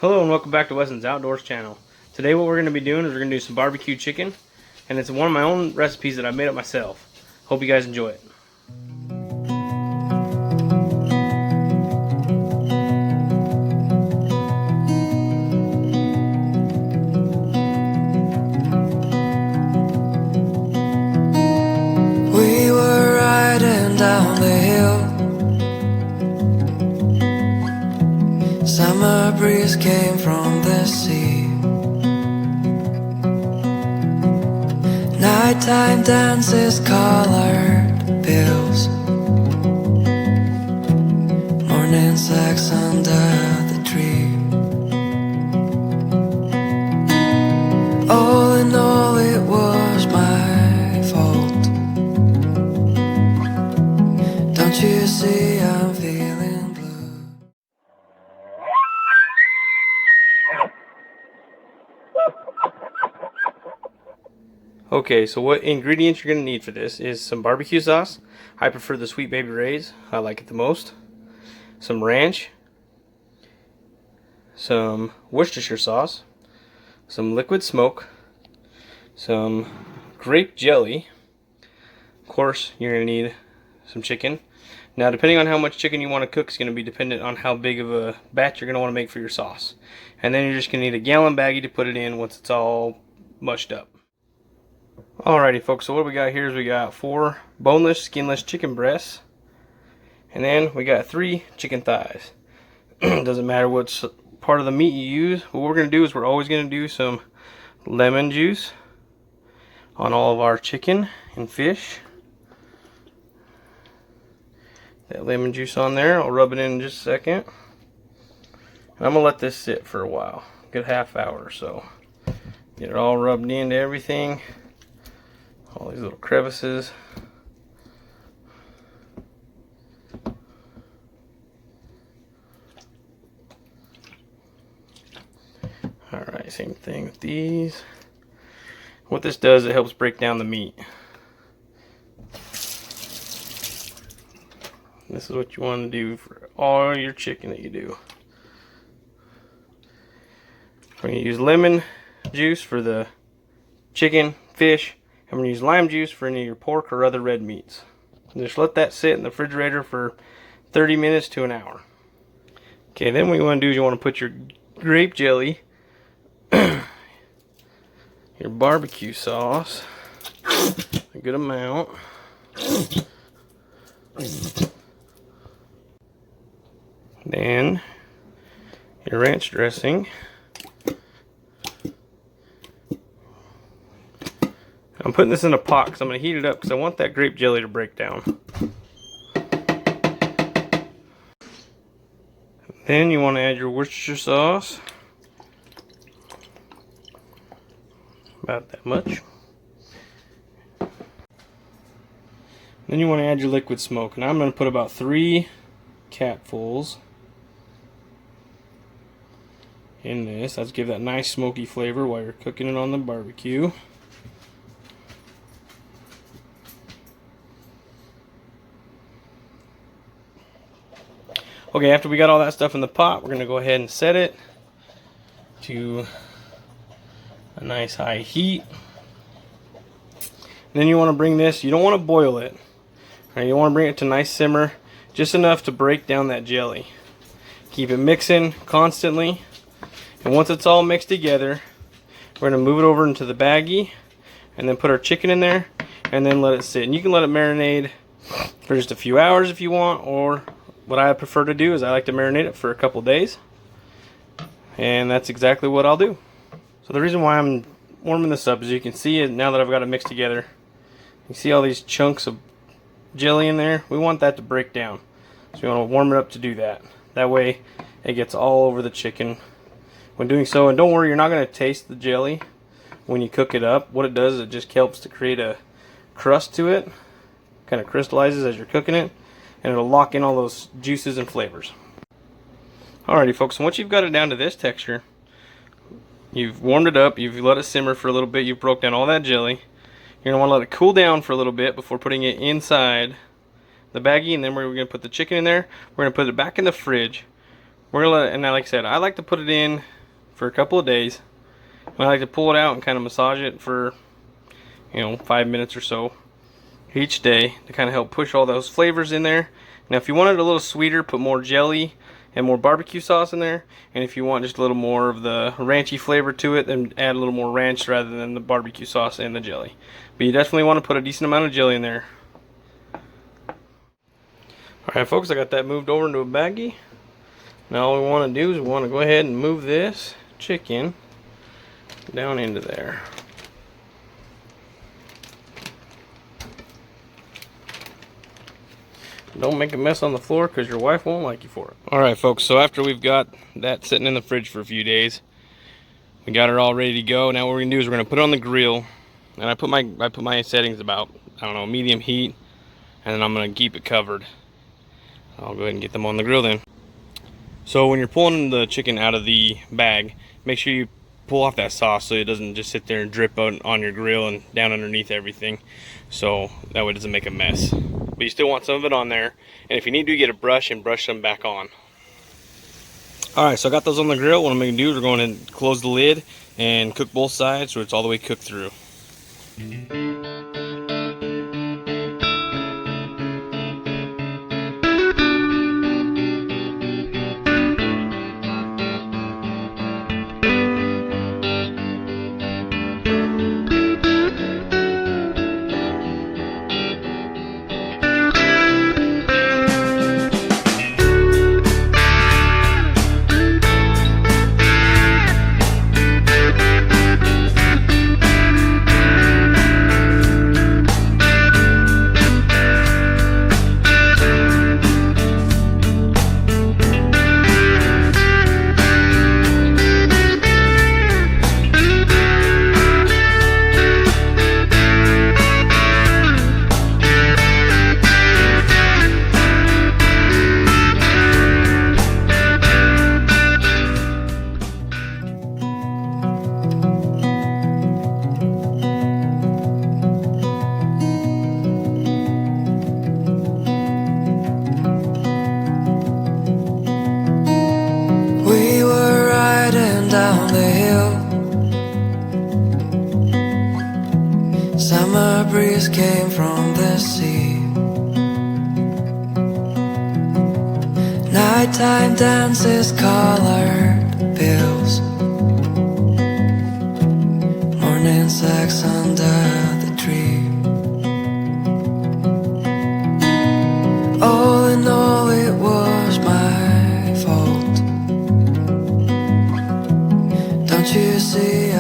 Hello and welcome back to Weston's Outdoors channel. Today what we're going to be doing is we're going to do some barbecue chicken, and it's one of my own recipes that I made up myself. Hope you guys enjoy it. We were riding down the hill. Summer breeze came from the sea. Nighttime dances, colored pills. Morning sex under the tree. All in all, it was my fault. Don't you see I'm feeling blue? Okay, so what ingredients you're going to need for this is some barbecue sauce. I prefer the Sweet Baby Ray's. I like it the most. Some ranch. Some Worcestershire sauce. Some liquid smoke. Some grape jelly. Of course, you're going to need some chicken. Now, depending on how much chicken you want to cook is going to be dependent on how big of a batch you're going to want to make for your sauce. And then you're just going to need a gallon baggie to put it in once it's all mushed up. Alrighty folks, so what we got here is we got 4 boneless, skinless chicken breasts. And then we got 3 chicken thighs. Doesn't matter what part of the meat you use. What we're going to do is we're always going to do some lemon juice on all of our chicken and fish. That lemon juice on there, I'll rub it in just a second. And I'm going to let this sit for a while, a good half hour or so. Get it all rubbed into everything. All these little crevices. Alright, same thing with these. What this does, it helps break down the meat. This is what you want to do for all your chicken that you do. We're going to use lemon juice for the chicken, fish. I'm going to use lime juice for any of your pork or other red meats. Just let that sit in the refrigerator for 30 minutes to an hour. Okay, then what you want to do is you want to put your grape jelly, your barbecue sauce, a good amount, then your ranch dressing. I'm putting this in a pot because I'm going to heat it up because I want that grape jelly to break down. Then you want to add your Worcestershire sauce. About that much. Then you want to add your liquid smoke. And I'm going to put about 3 capfuls in this. Let's give that nice smoky flavor while you're cooking it on the barbecue. Okay, after we got all that stuff in the pot, we're going to go ahead and set it to a nice high heat. Then you want to bring this, you don't want to boil it. Right, you want to bring it to a nice simmer, just enough to break down that jelly. Keep it mixing constantly. And once it's all mixed together, we're going to move it over into the baggie and then put our chicken in there and then let it sit. And you can let it marinate for just a few hours if you want, or what I prefer to do is I like to marinate it for a couple days, and that's exactly what I'll do. So the reason why I'm warming this up is you can see it now that I've got it mixed together. You see all these chunks of jelly in there? We want that to break down, so we want to warm it up to do that. That way it gets all over the chicken when doing so. And don't worry, you're not going to taste the jelly when you cook it up. What it does is it just helps to create a crust to it, kind of crystallizes as you're cooking it, and it'll lock in all those juices and flavors. Alrighty folks, so once you've got it down to this texture, you've warmed it up, you've let it simmer for a little bit, you've broke down all that jelly. You're going to want to let it cool down for a little bit before putting it inside the baggie, and then we're going to put the chicken in there. We're going to put it back in the fridge We're gonna let, and like I said, I like to put it in for a couple of days. And I like to pull it out and kind of massage it for, 5 minutes or so each day to kind of help push all those flavors in there. Now if you want it a little sweeter, put more jelly and more barbecue sauce in there. And if you want just a little more of the ranchy flavor to it, then add a little more ranch rather than the barbecue sauce and the jelly. But you definitely want to put a decent amount of jelly in there. Alright folks, I got that moved over into a baggie. Now all we want to do is we want to go ahead and move this chicken down into there. Don't make a mess on the floor because your wife won't like you for it. Alright folks, so after we've got that sitting in the fridge for a few days, we got it all ready to go. Now what we're going to do is we're going to put it on the grill. And I put my settings about, I don't know, medium heat. And then I'm going to keep it covered. I'll go ahead and get them on the grill then. So when you're pulling the chicken out of the bag, make sure you pull off that sauce so it doesn't just sit there and drip out on your grill and down underneath everything. So that way it doesn't make a mess. But you still want some of it on there. And if you need to, get a brush and brush them back on. Alright, so I got those on the grill. What I'm going to do is we're going to close the lid and cook both sides so it's all the way cooked through. Down the hill, summer breeze came from the sea. Nighttime dances, colored pills, morning sex under the tree. All in all, it was my fault. Don't you see